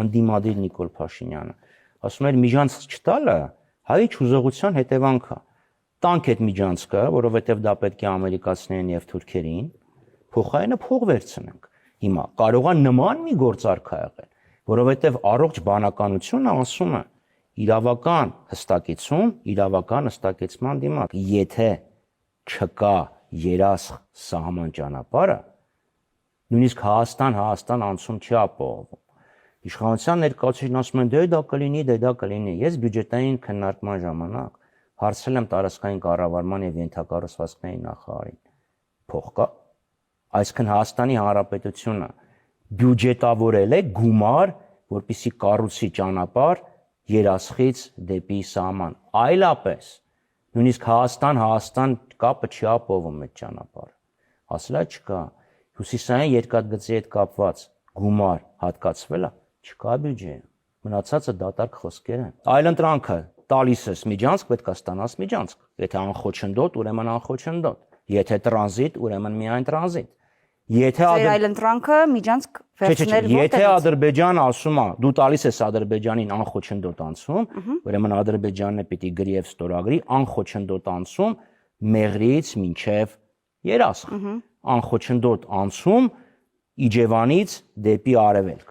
ընդդիմադիր Նիկոլ Փաշինյանը, ասում էր միջանցք չտալը հայ չուզողության հետևանք է։ Տանք այդ միջանցքը, որովհետև դա պետք է ամերիկացիներին եւ թուրքերին, փոխարենը փող վերցնենք։ Հիմա կարող է նման մի գործարք եղել, որովհետև առողջ բանականությունը ասում է իրավական հստակեցում, իրավական հստակեցման դիմաց։ Եթե չկա երասխ սահման ճանապարհը, նույնիսկ Հայաստան անցում չի ապահովում։ Իշխանության ներկայացուցիչն ասում են դա կլինի, դա կլինի։ Ես բյուջետային քննարկման ժամանակ հարցրել եմ տարածքային կառավարման եւ ենթակառուցվածքային նախարարին։ Փող կա։ Այսինքն Հայաստանի Հանրապետությունը բյուջետավորել է գումար, որպեսզի կառուցի ճանապարհ երասխից դեպի սահման։ Այլապես նույնիսկ Հայաստան կապը չի ապահովում այդ ճանապարհը։ Ասելա չկա։ Հյուսիսային երկաթգծի հետ կապված գումար հատկացվել է, չկա բյուջե։ Մնացածը դատարկ խոսքեր են։ Այլընտրանքը տալիս ես միջանցք, պետք է ստանաս միջանցք։ Եթե անխոչնդոտ, ուրեմն անխոչնդոտ։ Եթե տրանզիտ, ուրեմն միայն տրանզիտ։ Եթե այլընտրանքը միջանցք վերցնել որտեղից։ Եթե Ադրբեջանը ասում է, դու տալիս ես Ադրբեջանին անխոչնդոտ անցում, ուրեմն Ադրբեջանն է պիտի գրի եւ ստորագրի անխոչնդոտ անցում Մեղրիից մինչեւ Երասխ։ Անխոչնդոտ անցում Իջևանից դեպի Արևելք։